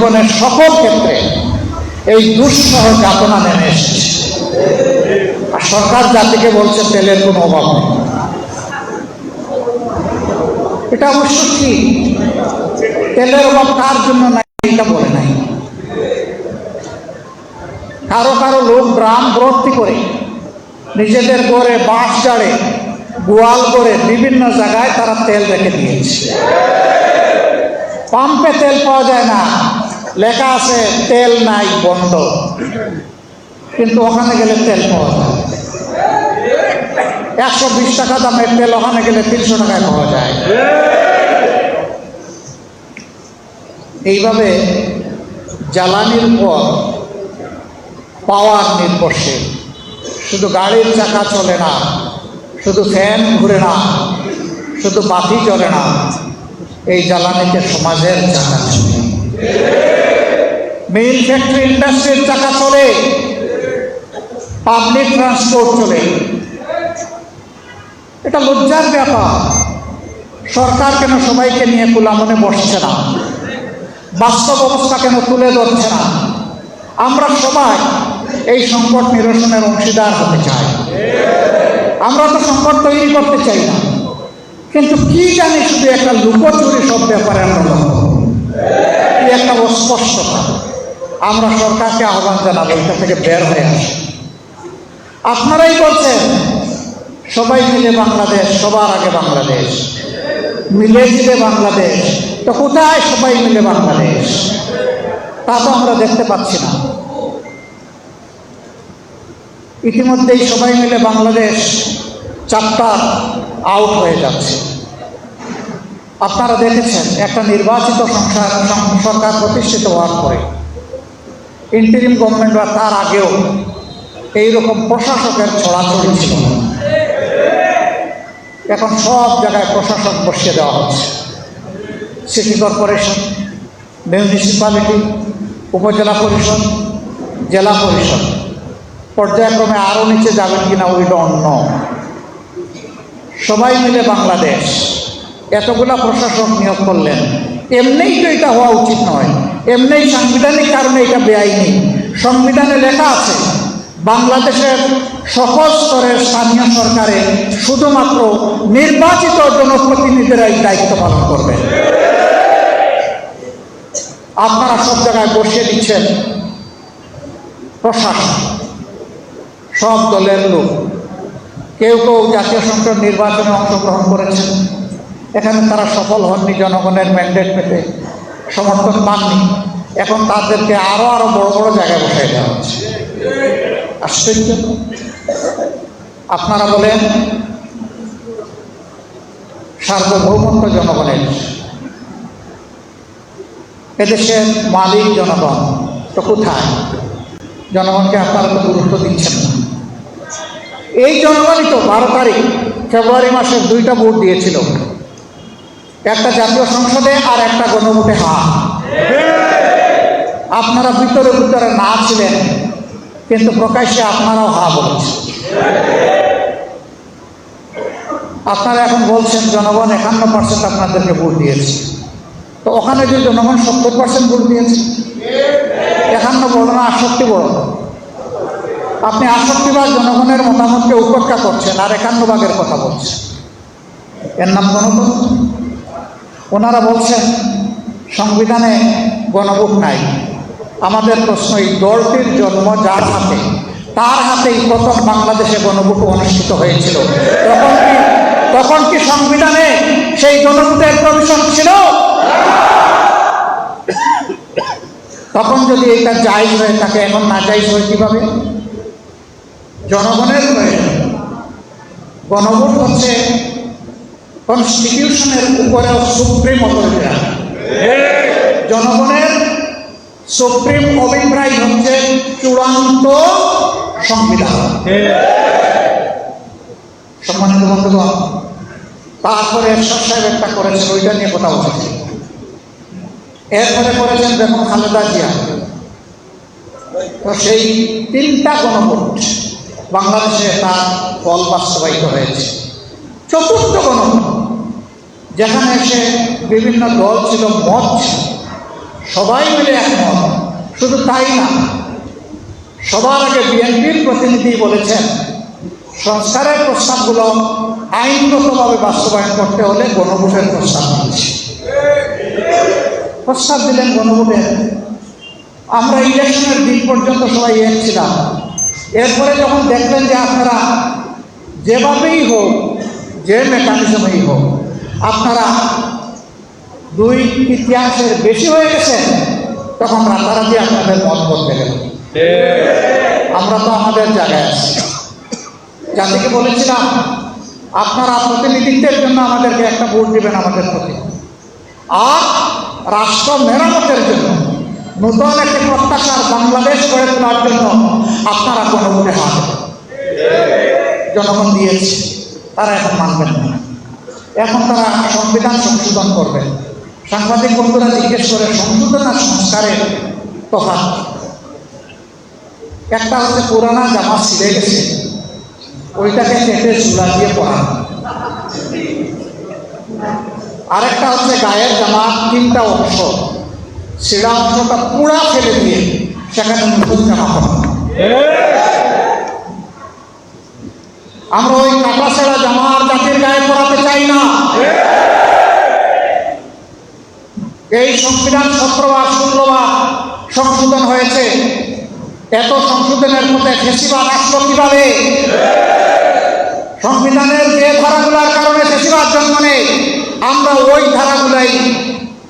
জীবনের সকল ক্ষেত্রে এই দুঃসহ যাতনা নেমে এসেছে। আর সরকার জাতিকে বলছে তেলের কোনো অভাব নেই। এটা অবশ্য ঠিক, তেলের অভাব কার জন্য নাই এটা বলে নাই। কারো কারো লোক ড্রাম ভর্তি করে নিজেদের ঘরে বাঁশ জাড়ে গোয়াল করে বিভিন্ন জায়গায় তারা তেল রেখে দিয়েছে। পাম্পে তেল পাওয়া যায় না, লেখা আছে তেল নাই বন্ধ, কিন্তু ওখানে গেলে তেল পাওয়া যায়। 120 টাকা দামের তেল ওখানে গেলে 300 টাকায় পাওয়া যায়। এইভাবে জ্বালানির পর পাওয়ার নির্ভরশীল। শুধু গাড়ির চাকা চলে না, শুধু ফ্যান ঘুরে না, শুধু বাতি চলে না, এই জ্বালানিতে সমাজের চাকা চলে, মিল ফ্যাক্টরি ইন্ডাস্ট্রির চাকা চলে, পাবলিক ট্রান্সপোর্ট চলে। এটা লজ্জার ব্যাপার। সরকার কেন সবাইকে নিয়ে কুলামনে বসছে না? বাস্তব অবস্থা কেন তুলে ধরছে না? আমরা সবাই এই সংকট নিরসনের অংশীদার হতে চাই। আমরা তো সংকট তৈরি করতে চাই না, কিন্তু কি জানি শুধু একটা লুকোচুরি সব ব্যাপারে আমরা লক্ষ্য করি, কি একটা অস্পষ্টতা। আমরা সরকারকে আহ্বান জানাবো এটা থেকে বের হয়ে আসে। আপনারাই বলছেন সবাই মিলে বাংলাদেশ, সবার আগে বাংলাদেশ, মিলে মিলে বাংলাদেশ। তো কোথায় সবাই মিলে বাংলাদেশ? তা তো আমরা দেখতে পাচ্ছি না। ইতিমধ্যেই সবাই মিলে বাংলাদেশ চ্যাপ্টার আউট হয়ে যাচ্ছে। আপনারা দেখেছেন একটা নির্বাচিত সরকার প্রতিষ্ঠিত হওয়ার পরে ইন্টারিম গভর্নমেন্ট বা তার আগেও এইরকম প্রশাসকের ছড়াছড়ি ছিল। এখন সব জায়গায় প্রশাসক বসিয়ে দেওয়া হচ্ছে। সিটি কর্পোরেশন, মিউনিসিপ্যালিটি, উপজেলা পরিষদ, জেলা পরিষদ, পর্যায়ক্রমে আরও নিচে যাবেন কিনা উই ডোন্ট নো। সবাই মিলে বাংলাদেশ এতগুলা প্রশাসক নিয়োগ করলেন। এমনিই তো এটা হওয়া উচিত নয়, এমনিই সাংবিধানিক কারণে এটা বেআইনি। সংবিধানে লেখা আছে বাংলাদেশের সকল স্তরের স্থানীয় সরকারে শুধুমাত্র নির্বাচিত জনপ্রতিনিধিরাই দায়িত্ব পালন করবেন। আপনারা সব জায়গায় বসিয়ে দিচ্ছেন প্রশাসন, সব দলের লোক। কেউ কেউ জাতীয় সংসদ নির্বাচনে অংশগ্রহণ করেছেন, এখানে তারা সফল হননি, জনগণের ম্যান্ডেট পেতে সমর্থন পাননি। এখন তাদেরকে আরো বড় বড় জায়গায় বসাই দেওয়া হচ্ছে। আশ্চর্য। আপনারা বলেন সার্বভৌমত্ব জনগণের, এদেশের মালিক জনগণ, তো কোথায়? জনগণকে আপনারা তো গুরুত্ব দিচ্ছেন না। এই জনগণই তো 12 তারিখ ফেব্রুয়ারি মাসের 2টা ভোট দিয়েছিল, একটা জাতীয় সংসদে আর একটা গণভোটে হা। আপনারা ভিতরে ভিতরে না ছিলেন, কিন্তু প্রকাশ্যে আপনারাও হা বলেছেন। আপনারা এখন বলছেন জনগণ 51% আপনাদেরকে ভোট দিয়েছে। তো ওখানে যে জনগণ 70% ভোট দিয়েছে, 51 বড় না 68 বড়? আপনি 68 ভাগ জনগণের মতামতকে উপেক্ষা করছেন আর 51 ভাগের কথা বলছেন। এর নাম গণতন্ত্র? ওনারা বলছেন সংবিধানে গণভোট নাই। আমাদের প্রশ্ন, এই দলটির জন্ম যার হাতে, তার হাতেই প্রথম বাংলাদেশে গণভোট অনুষ্ঠিত হয়েছিল। তখন কি সংবিধানে সেই গণভোটের প্রভিশন ছিল? তখন যদি এটা জায়েজ হয়ে থাকে, এখন না জায়েজ হয় কিভাবে? জনগণের প্রয়োজন। গণভোট হচ্ছে কনস্টিটিউশনের উপরেও সুপ্রিম অথরিটি। জনগণের সুপ্রিম অভিপ্রায় হচ্ছে চূড়ান্ত সংবিধান। সম্মানিত বন্ধুগণ, তারপরে এরশাদ সাহেব একটা করেছেন, ওইটা নিয়ে কথা বলছি। এরপরে করেছেন বেগম খালেদা জিয়া। তো সেই 3টা গণভোট বাংলাদেশে তার ফল বাস্তবায়িত হয়েছে। 4র্থ গণভোট, যেখানে এসে বিভিন্ন দল ছিল, মত ছিল, সবাই মিলে একমত। শুধু তাই না, সবার আগে বিএনপির প্রতিনিধি বলেছেন সংস্কারের প্রস্তাবগুলো আইনগতভাবে বাস্তবায়ন করতে হলে গণভোটের প্রস্তাব দিলেন গণভোটের। আমরা ইলেকশনের দিন পর্যন্ত সবাই এক ছিলাম। এরপরে যখন দেখলেন যে আপনারা যেভাবেই হোক, যে মেকানিজমেই হোক, আপনারা 2/3 বেশি হয়ে গেছেন, তখন রাতারাতি আপনাদের মত বদলে গেল। আমরা তো আমাদের জায়গায় আছি। জাতিকে বলেছিলাম আপনারা প্রতিনিধিত্বের জন্য আমাদেরকে একটা ভোট দিবেন আমাদের প্রতি, আর রাষ্ট্র মেরামতের জন্য, নতুন একটি প্রত্যাশার বাংলাদেশ গড়ে তোলার জন্য আপনারা গণভোটে হাত দেবেন। জনগণ দিয়েছে, তারা এখন মানবেন না। এখন তারা সংবিধান সংশোধন করবেন। সাংবাদিক বন্ধুরা জিজ্ঞেস করে সংশোধন আর সংস্কারের তফাৎ। একটা হচ্ছে পুরানা জামা ছিঁড়ে গেছে, ওইটাকে কেটে চুলা দিয়ে পরানো। আরেকটা হচ্ছে গায়ের জামার 3টা অংশ, ছেঁড়া অংশটা পুরা ফেলে দিয়ে সেখানে নতুন জামা পরানো। আমরা ওই কাটা ছেঁড়া জামা আর জাতির গায়ে পরাতে চাই না। এই সংবিধান 17 বার 16 বার সংশোধন হয়েছে। এত সংশোধনের মধ্যে ফেসিবাদ আসলো কিভাবে? সংবিধানের যে ধারাগুলোর কারণে ফেসিবাদ জন্ম নেয়, আমরা ওই ধারাগুলাই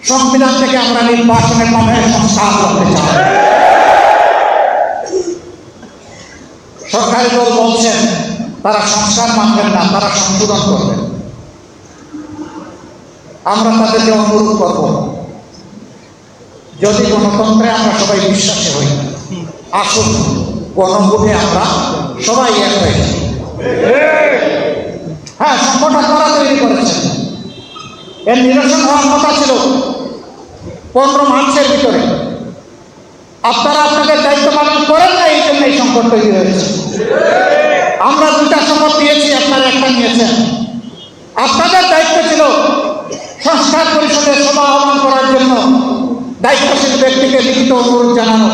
সংবিধান থেকে আমরা নির্বাচনের মাধ্যমে সংস্কার করতে চাই। সরকারি দল বলছেন তারা সংস্কার মানবেন না, তারা সংশোধন করবেন। আমরা তাদেরকে অনুরোধ করব, যদি গণতন্ত্রে আমরা সবাই বিশ্বাসী হই, আসুন গণভোটে আমরা সবাই এক হয়ে যাই। হ্যাঁ, সংকট আপনারা তৈরি করেছেন। এর নিরসন হওয়ার কথা ছিল 15 মার্চের ভিতরে। আপনারা আপনাদের দায়িত্ব পালন করেন না, এই জন্য এই সংকট তৈরি হয়েছে। আমরা 2টা শপথ দিয়েছি, আপনারা একটা নিয়েছেন। আপনাদের দায়িত্ব ছিল সংস্কার পরিষদের সভা আহ্বান করার জন্য দায়িত্বশীল ব্যক্তিকে লিখিত অনুরোধ জানানো।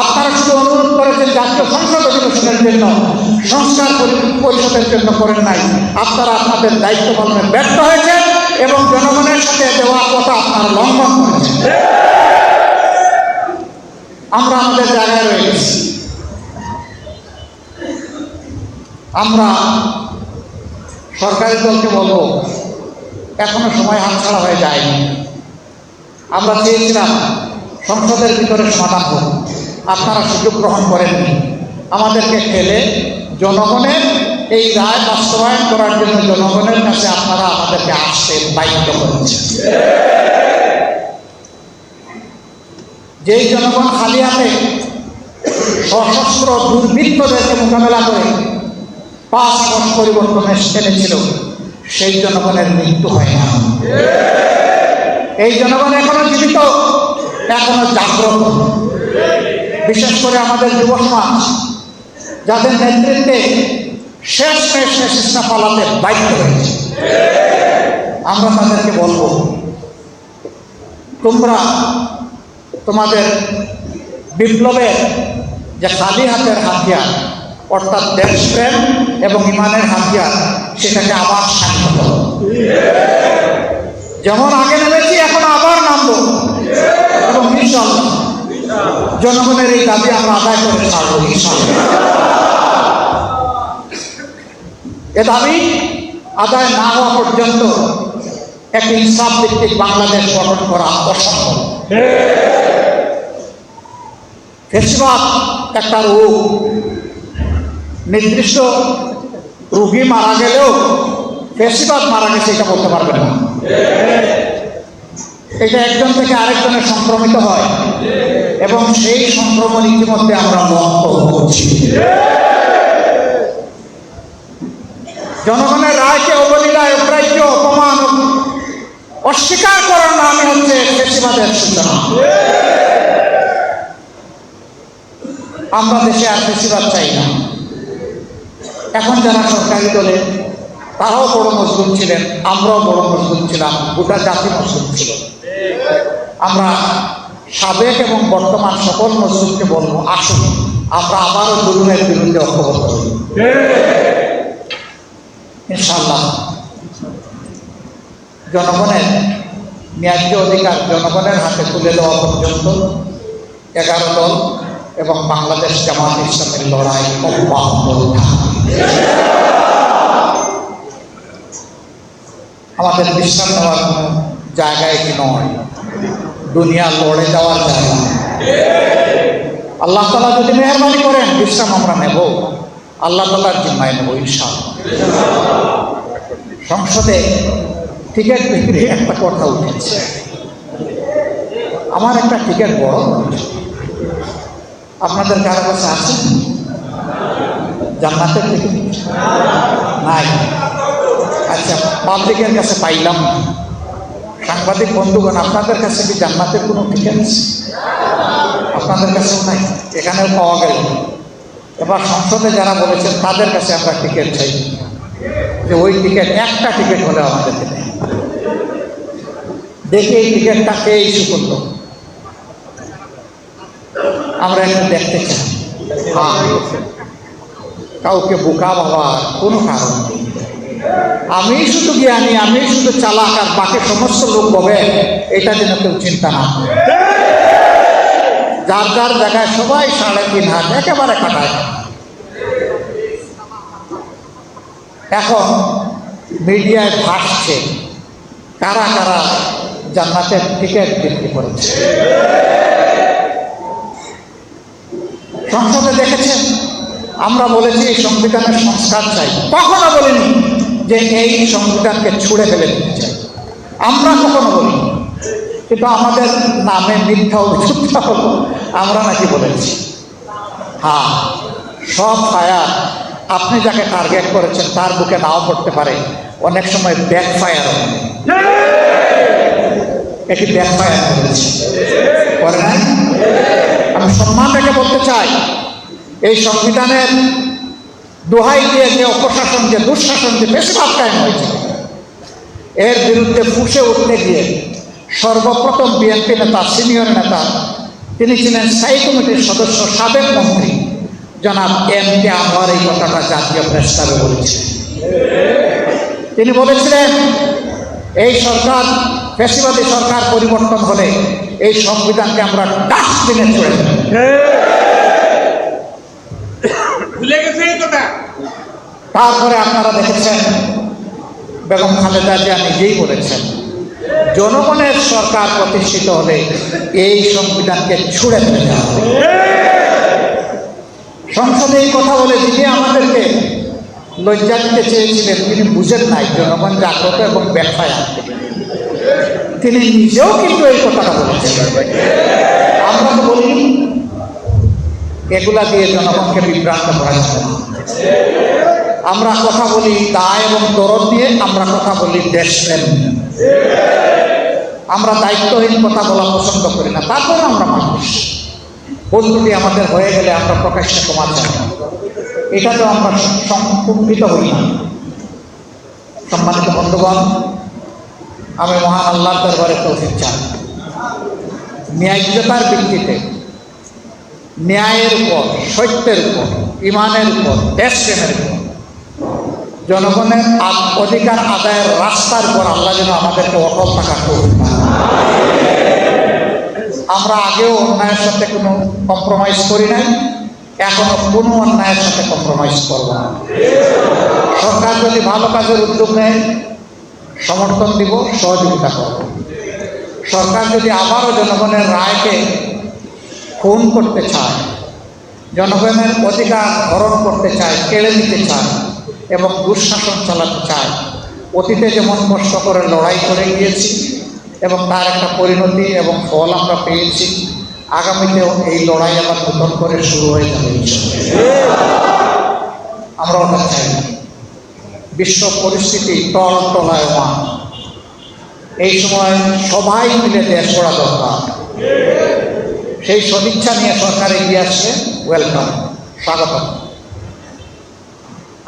আপনারা শুধু অনুরোধ করেছেন জাতীয় সংসদ অধিবেশনের জন্য, সংস্কার পরিষদের জন্য করেন নাই। আপনারা আপনাদের দায়িত্ব পালনে ব্যর্থ হয়েছেন এবং জনগণের সাথে দেওয়া কথা আপনারা লঙ্ঘন করেছেন। আমরা আমাদের জায়গায় রয়ে গেছি। আমরা সরকারি দলকে বলবো, এখনো সময় হাতছাড়া হয়ে যায়নি। আমরা চেয়েছিলাম সংসদের ভিতরে সমাধান হোক, আপনারা সুযোগ গ্রহণ করেননি। আমাদেরকে ফেলে জনগণের এই রায় বাস্তবায়ন করার জন্য জনগণের কাছে আপনারা আমাদেরকে আসতে বাধ্য করেছেন। যেই জনগণ খালি হাতে সশস্ত্র দুর্বৃত্তদেরকে মোকাবেলা করে 5 আগস্ট পরিবর্তন এনেছিল, সেই জনগণের মৃত্যু হয় না। এই জনগণ এখনো জীবিত, এখনো জাগ্রত। বিশেষ করে আমাদের যুব সমাজ, যাদের নেতৃত্বে শেষ চেষ্টা পালাতে বাধ্য হয়েছে, আমরা তাদেরকে বলবো, তোমরা তোমাদের বিপ্লবের যে খালি হাতের হাতিয়ার, অর্থাৎ দেশপ্রেম এবং ইমানের হাতিয়ার, সেটাকে আবার শান্ত করো। যেমন আগে নেমেছি, এখন আবার নামবো এবং ইনশাআল্লাহ জনগণের এই দাবি আমরা আদায় করে ছাড়বো ইনশাআল্লাহ। এ দাবি আদায় না হওয়া পর্যন্ত একটি ইনসাফ ভিত্তিক বাংলাদেশ গঠন করা অসম্ভব। ফেসিবাদ একটা রোগ, নির্দিষ্ট রোগী মারা গেলেও ফেসিবাদ মারা গেছে এটা বলতে পারবেন না। এটা একজন থেকে আরেকজনের সংক্রমিত হয় এবং সেই সংক্রমণ ইতিমধ্যে আমরা লক্ষ্য করছি। জনগণের রায়কে অবলীলায় অগ্রাহ্য, অপমান, অস্বীকার করার নামই হচ্ছে ফেসিবাদের সূচনা। আমরা দেশে আর ফেসিবাদ চাই না। এখন যারা সরকারি দলে, তারাও বড় মজলুম ছিলেন, আমরাও বড় মজলুম ছিলাম, গোটা জাতি মজলুম ছিল। আমরা সাবেক এবং বর্তমান সকল মজদুরকে বলবো, আসুন আমরা আবারও জুলুমের বিরুদ্ধে ঐক্যবদ্ধ হই। ইনশাআল্লাহ জনগণের ন্যায্য অধিকার জনগণের হাতে তুলে দেওয়া পর্যন্ত 11 দল এবং বাংলাদেশ জামাত ইসলামের লড়াই অব্যাহত থাকবে। আমাদের বিশ্রাম নেওয়ার কোনো জায়গা এটি নয়, দুনিয়া লড়ে যাওয়ার জায়গা। আল্লাহ তাআলা যদি মেহরবানি করেন বিশ্রাম আমরা নেব, আল্লাহ তাআলার জিম্মায় নেব ইনশাআল্লাহ। সংসদে টিকিট বিক্রি একটা কথা উঠেছে, আমার একটা টিকিট বড়, আপনাদের কারো কাছে আছে জান্নাতের টিকিট? নাই। আচ্ছা, পাবলিকের কাছে পাইলাম না। সাংবাদিক বন্ধুগণ, আপনাদের কাছে কি জান্নাতের কোনো টিকিট আছে? আপনাদের কাছেও নাই, এখানেও পাওয়া গেল। এবার সংসদে যারা বলেছেন তাদের কাছে আমরা টিকিট চাই, যে ওই টিকিট একটা টিকিট হলে আমাদেরকে দেয়। দেখে এই টিকিটটা কে ইস্যু করলো আমরা একটু দেখতে চাই। কাউকে বোকা ভাবার কোনো কারণ নেই। আমি শুধু জ্ঞানী, আমি শুধু চালাক, আর বাকি সমস্ত লোক হবে এটা যেন কেউ চিন্তা না করে। যার যার জায়গায় সবাই 3.5 হাত একেবারে কাটায়। এখন মিডিয়ায় ভাসছে কারা কারা জান্নাতের টিকিট বিক্রি করেছে। সংসদে দেখেছেন আমরা বলেছি এই সংবিধানের সংস্কার চাই, কখনো বলিনি যে এই সংবিধানকে ছুঁড়ে ফেলে দিতে চাই, আমরা কখনো বলিনি। কিন্তু আমাদের নামে মিথ্যা অভিযুক্ত হলো আমরা নাকি বলেছি। হ্যাঁ, সব ফায়ার আপনি যাকে টার্গেট করেছেন তার বুকে নাও পড়তে পারে, অনেক সময় ব্যাক ফায়ার এটি ব্যাক ফায়ার করেছে, করে নাই? আমি সম্মান রেখে বলতে চাই, এই সংবিধানের দোহাই দিয়ে যে অপশাসন, যে দুঃশাসন, যে বেশিরভাগ কায়েম হয়েছে, এর বিরুদ্ধে ফুঁসে উঠতে গিয়ে সর্বপ্রথম বিএনপি নেতা, সিনিয়র নেতা, তিনি ছিলেন স্থায়ী কমিটির সদস্য, সাবেক মন্ত্রী জনাব এম.কে. আনোয়ার এই কথাটা জাতীয় প্রেস ক্লাবে বলেছিলেন। তিনি বলেছিলেন এই সরকার, ফ্যাসিবাদী সরকার পরিবর্তন হলে এই সংবিধানকে আমরা ডাস্টবিনে ছুড়ে দেব। তারপরে আপনারা দেখেছেন বেগম খালেদা জিয়া নিজেই বলেছেন জনগণের সরকার প্রতিষ্ঠিত হলে এই সংবিধানকে ছুঁড়ে ফেলে দেওয়া হবে। সংসদে এই কথা বলে দিদি আমাদেরকে লজ্জা দিতে চেয়েছিলেন, তিনি বুঝেন নাই জনগণ জাগ্রত এবং ব্যাখ্যায় আনতে। তিনি নিজেও কিন্তু এই কথাটা বলেছেন, আমরা তো বলিনি। এগুলা দিয়ে জনগণকে বিভ্রান্ত করা যাবে না। আমরা কথা বলি দায় এবং দরদ দিয়ে, আমরা কথা বলি দেশপ্রেম। আমরা দায়িত্বহীন কথা বলা পছন্দ করি না, তারপরে আমরা মানুষ। বন্ধুটি আমাদের হয়ে গেলে আমরা প্রকাশ্যে ক্ষমা চাই, এটা তো আমরা সংকুণ্ঠিত হই না। সম্মানিত বন্ধুগণ, আমি মহান আল্লাহর দরবারে তৌফিক চাই, ন্যায্যতার ভিত্তিতে, ন্যায়ের উপর, সত্যের উপর, ইমানের উপর, দেশপ্রেমের উপর, জনগণের অধিকার আদায়ের রাস্তার উপর আল্লাহ যেন আমাদেরকে অটল থাকা করুন। আমরা আগেও অন্যায়ের সাথে কোনো কম্প্রোমাইজ করি নাই, এখনো কোনো অন্যায়ের সাথে কম্প্রোমাইজ করব না। সরকার যদি ভালো কাজের উদ্যোগ নেয় সমর্থন দিব, সহযোগিতা করব। সরকার যদি আবারও জনগণের রায়কে খুন করতে চায়, জনগণের অধিকার হরণ করতে চায়, কেড়ে নিতে চায় এবং দুঃশাসন চালাতে চায়, অতীতে যেমন কষ্ট করে লড়াই করে গিয়েছি এবং তার একটা পরিণতি এবং ফল আমরা পেয়েছি, আগামীতেও এই লড়াই আবার নতুন করে শুরু হয়ে যাবে। আমরা ওটা চাই না। বিশ্ব পরিস্থিতি টলায়মান, এই সময় সবাই মিলে দেশ গড়া দরকার। সেই সদিচ্ছা নিয়ে সরকার এগিয়ে আসছে, ওয়েলকাম, স্বাগত।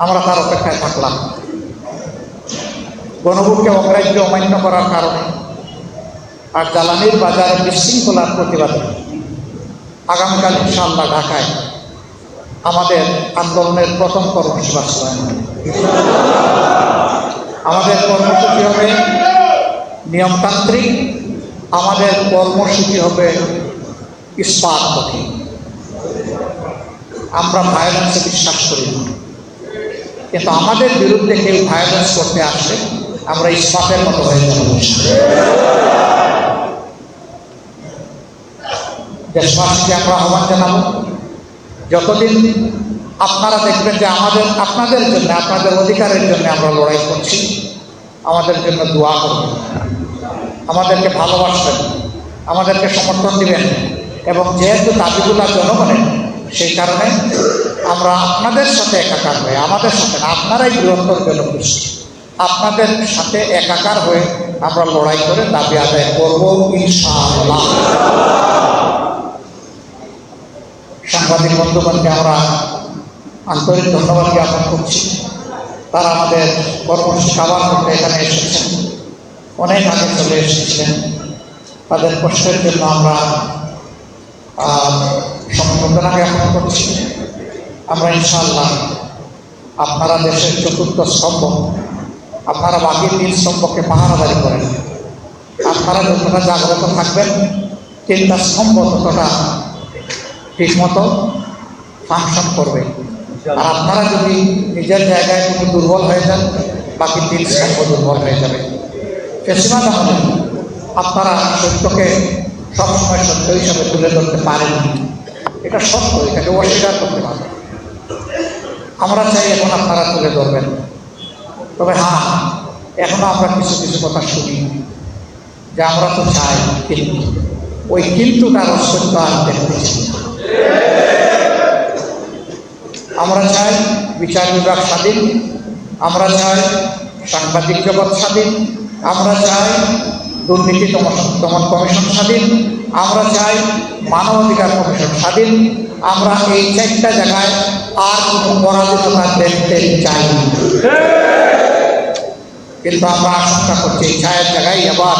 আমরা তার অপেক্ষায় থাকলাম। গণভোটকে অগ্রাহ্য অমান্য করার কারণে আর জ্বালানির বাজারে বিশৃঙ্খলার প্রতিবাদে আগামীকাল ইনশাআল্লাহ ঢাকায় আমাদের আন্দোলনের প্রথম কর্মসূচি বাস্তবায়ন হবে। আমাদের কর্মসূচি হবে নিয়মতান্ত্রিক, আমাদের কর্মসূচি হবে ইস্পাতপথী। আমরা ভায়োলেন্সে বিশ্বাস করি না, কিন্তু আমাদের বিরুদ্ধে কেউ ভায়োলেন্স করতে আসলে আমরা ইস্পাতের মতো হয়ে যাব। দেশবাসীকে আমরা আহ্বান জানাবো, যতদিন আপনারা দেখবেন যে আপনাদের জন্য, আপনাদের অধিকারের জন্য আমরা লড়াই করছি, আমাদের জন্য দোয়া করবেন, আমাদেরকে ভালোবাসবেন, আমাদেরকে সমর্থন দিবেন। এবং যেহেতু দাবিগুলো জনগণের, সেই কারণে আমরা আপনাদের সাথে একাকার হয়ে, আমাদের সাথে না, আপনারাই বৃহত্তর জনগোষ্ঠী, আপনাদের সাথে একাকার হয়ে আমরা লড়াই করে দাবি আদায় করব ইনশাআল্লাহ। সাংবাদিক বন্ধুগণকে আমরা আন্তরিক ধন্যবাদ জ্ঞাপন করছি। তারা আমাদের কর্মসূচি কাভার করতে এখানে এসেছেন, অনেক আগে চলে এসেছিলেন। তাদের কষ্টের জন্য আমরা সমবেদনা জ্ঞাপন করছি। আমরা ইনশাআল্লাহ, আপনারা দেশের চতুর্থ স্তম্ভ, আপনারা বাকি 3 স্তম্ভকে পাহারাদারি করেন। আপনারা যতটা জাগ্রত থাকবেন, 3টা স্তম্ভ ততটা ঠিকমতো ফাংশন করবে। আর আপনারা যদি নিজের জায়গায় কোনো দুর্বল হয়ে যান, বাকি 3 স্তম্ভ দুর্বল হয়ে যাবে। ফেসিবাদ আমলে আপনারা সত্যকে সবসময় সত্য হিসাবে তুলে ধরতে পারেননি, এটা সত্য, এটাকে অস্বীকার করতে পারেন। আমরা চাই এখন আপনারা তুলে ধরবেন। তবে হ্যাঁ, এখনো আমরা কিছু কিছু কথা শুনি যে আমরা তো চাই, কিন্তু ওই কিন্তুটার অস্তিত্ব আর দেখতেছি। আমরা চাই বিচার বিভাগ স্বাধীন, আমরা চাই সাংবাদিক জগৎ স্বাধীন, আমরা চাই দুর্নীতি দমন কমিশন স্বাধীন, আমরা চাই মানবাধিকার কমিশন স্বাধীন। আমরা এই 4টা জায়গায় আর কোনো পরাজিততা দেখতে চাই না। কিন্তু আমরা আশঙ্কা করছি এই 4 জায়গায় আবার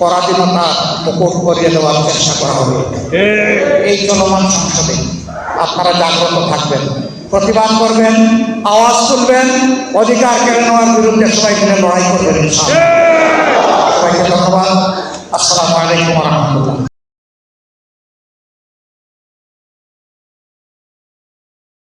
পরাধীনতা মুকুট করিয়ে দেওয়ার চেষ্টা করা হবে। এই চলমান সংসদে আপনারা জাগ্রত থাকবেন, প্রতিবাদ করবেন, আওয়াজ তুলবেন, অধিকার কেড়ে নেওয়ার বিরুদ্ধে সবাই মিলে লড়াই করবেন। সবাইকে ধন্যবাদ। আসসালামু আলাইকুম ওয়া রাহমাতুল্লাহ।